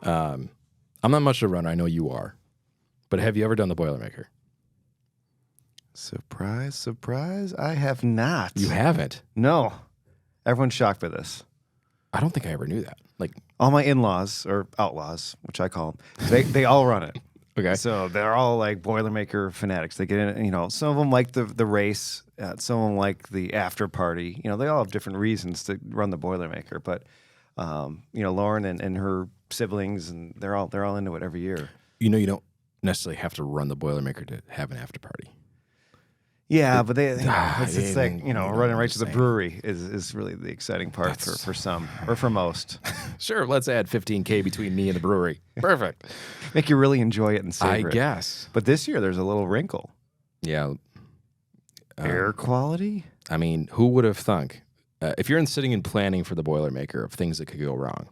I'm not much of a runner. I know you are. But have you ever done the Boilermaker? Surprise, surprise. I have not. You haven't? No. Everyone's shocked by this. I don't think I ever knew that. Like, all my in-laws, or outlaws, which I call them, they all run it. okay. So they're all like Boilermaker fanatics. They get in, some of them like the race. Some of them like the after party. They all have different reasons to run the Boilermaker. But, Lauren and her siblings, and they're all into it every year. You don't necessarily have to run the Boilermaker to have an after party. Yeah, but it's like, running right to the brewery is really the exciting part for some, or for most. Sure, let's add 15K between me and the brewery. Perfect. Make you really enjoy it and savor it. I guess. But this year there's a little wrinkle. Yeah. Air quality? I mean, who would have thunk? If you're sitting and planning for the Boilermaker of things that could go wrong,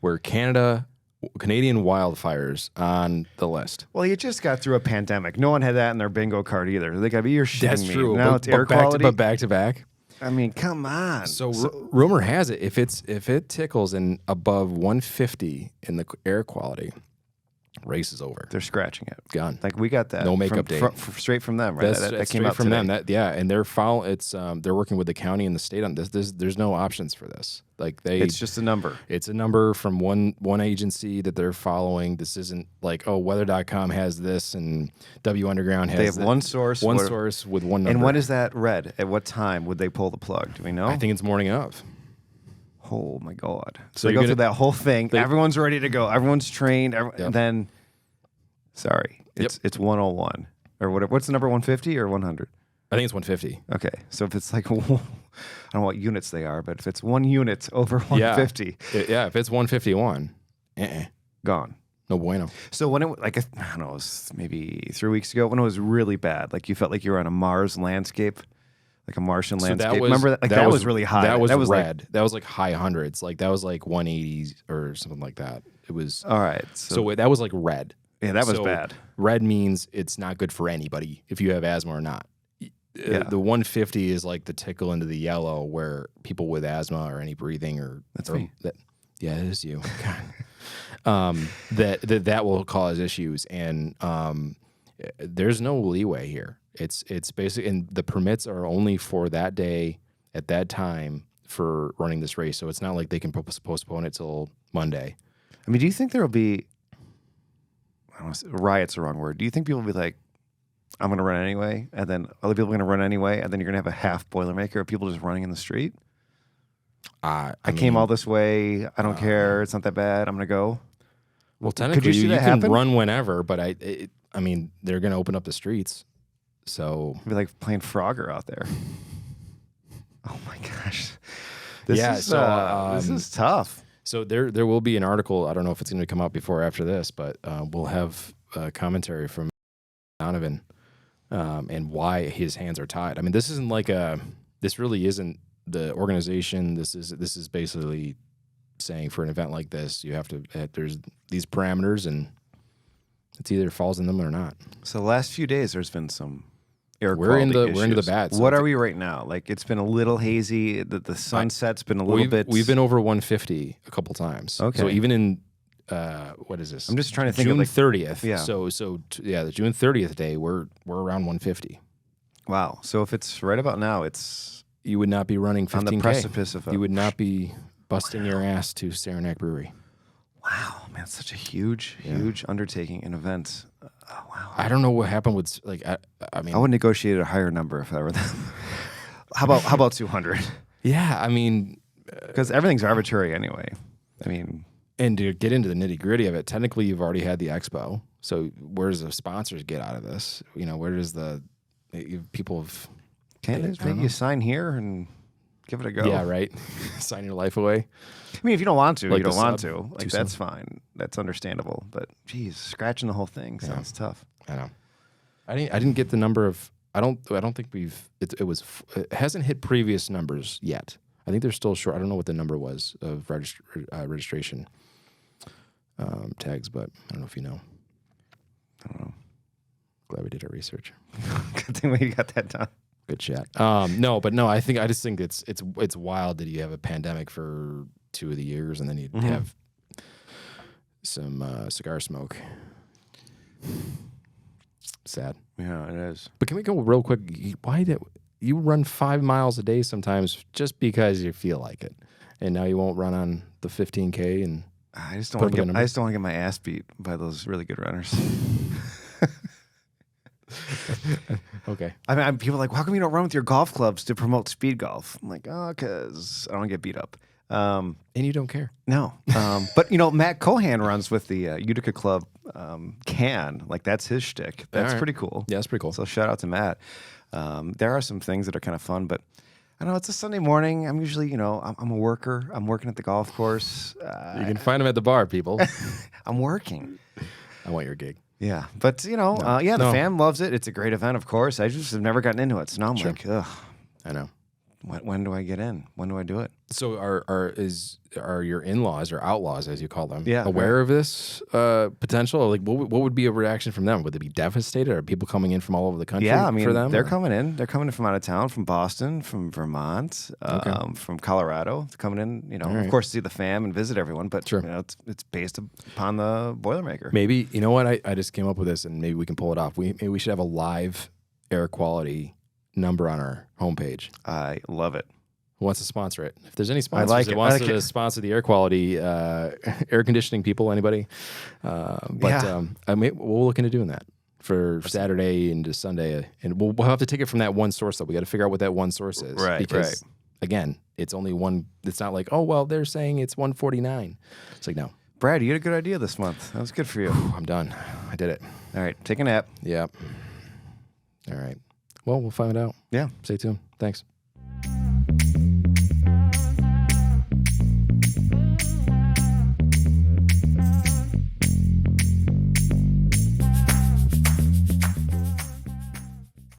where Canadian wildfires on the list. Well, you just got through a pandemic. No one had that in their bingo card either. They got to be, you're shitting That's me. true. Now it's air quality. But back to back. I mean, come on. So rumor has it, if it tickles in above 150 in the air quality, race is over. They're scratching it. Gone. Like we got that. No makeup date. Straight from them, right? That came out from today. them. And they're working with the county and the state on this. There's no options for this. It's just a number. It's a number from one agency that they're following. This isn't like, weather.com has this and W Underground has. They have one source. One source with one number. And when is that read? At what time would they pull the plug? Do we know? I think it's morning of. Oh my God! So they go through that whole thing. Everyone's ready to go. Everyone's trained. And then, sorry, it's 101 or whatever. What's the number? 150 or 100? I think it's 150. Okay, so if it's like, I don't know what units they are, but if it's 1 unit over 150, if it's 151, gone. No bueno. So when it I don't know, it was maybe 3 weeks ago when it was really bad, like you felt like you were on a Mars landscape. Like a Martian landscape. Remember that? Like that was really high. That was red. That was like high hundreds. Like that was like 180s or something like that. It was all right. So that was like red. Yeah, that was bad. Red means it's not good for anybody if you have asthma or not. The 150 is like the tickle into the yellow where people with asthma or any breathing or that's me. Yeah, it is you. that will cause issues, and there's no leeway here. It's basically, and the permits are only for that day at that time for running this race. So it's not like they can postpone it till Monday. I mean, do you think there will be, I don't want to say, riot's the wrong word. Do you think people will be like, I'm going to run anyway, and then other people are going to run anyway, and then you're going to have a half Boilermaker of people just running in the street? I came all this way. I don't care. It's not that bad. I'm going to go. Well, technically, you can run whenever, but I mean, they're going to open up the streets. So it'd be like playing Frogger out there. Oh my gosh, this is tough. So there will be an article. I don't know if it's going to come out before or after this, but we'll have a commentary from Donovan and why his hands are tied. I mean, this isn't like this really isn't the organization. This is basically saying for an event like this, you have to there's these parameters and it's either falls in them or not. So the last few days, there's been some air we're into issues. the bad. What are we right now? Like it's been a little hazy. The sunset's been a little bit. We've been over 150 a couple times. Okay. So even in what is this? I'm just trying to think June of 30th. Yeah. So the June 30th day, we're around 150. Wow. So if it's right about now, you would not be running 15K. On the precipice of you would not be busting your ass to Saranac Brewery. Wow, man, it's such a huge undertaking, an event. Oh, wow. I don't know what happened with I mean, I would negotiate a higher number if I were them. How about 200? Yeah, I mean, because everything's arbitrary anyway. I mean, and to get into the nitty gritty of it, technically you've already had the expo. So where does the sponsors get out of this? Where does people have? Can't they make you sign here and give it a go? Yeah, right. Sign your life away. I mean, if you don't want to, like you don't want to. Like that's fine. That's understandable. But geez, scratching the whole thing sounds tough. I know. I didn't get the number of. I don't think we've. It hasn't hit previous numbers yet. I think they're still short. I don't know what the number was of registration tags, but I don't know if you know. I don't know. Glad we did our research. Good thing we got that done. Good chat. No. I just think it's wild that you have a pandemic for 2 of the years and then you have cigar smoke. Sad. Yeah, it is. But can we go real quick? Why did you run 5 miles a day sometimes just because you feel like it, and now you won't run on the 15K? And I just don't want to get my ass beat by those really good runners. Okay. I mean, people are like, how come you don't run with your golf clubs to promote speed golf? I'm like, oh, because I don't get beat up. And you don't care. No. But, Matt Cohan runs with the Utica Club can. Like, that's his shtick. That's pretty cool. Yeah, that's pretty cool. So shout out to Matt. There are some things that are kind of fun, but I don't know, it's a Sunday morning. I'm usually, I'm a worker. I'm working at the golf course. You can find them at the bar, people. I'm working. I want your gig. Yeah. But, the fam loves it. It's a great event, of course. I just have never gotten into it. So now I'm like, ugh. I know. When do I get in? When do I do it? So are your in-laws or outlaws, as you call them, right. aware of this potential? Like, what would be a reaction from them? Would they be devastated? Are people coming in from all over the country? Yeah, I mean, for them, they're coming in. They're coming in from out of town, from Boston, from Vermont, from Colorado. They're coming in, of course, to see the fam and visit everyone. But it's based upon the Boilermaker. Maybe you know what? I just came up with this, and maybe we can pull it off. Maybe we should have a live air quality number on our homepage. I love it. Who wants to sponsor it? If there's any sponsors that wants to sponsor the air quality, air conditioning people, anybody. We'll look into doing that for Saturday into Sunday, and we'll have to take it from that one source. Though we got to figure out what that one source is, right? Because again, it's only one. It's not like, oh well, they're saying it's 149. It's like, no. Brad, you had a good idea this month. That was good for you. I'm done. I did it. All right, take a nap. Yep. All right. Well, we'll find out. Yeah. Stay tuned. Thanks.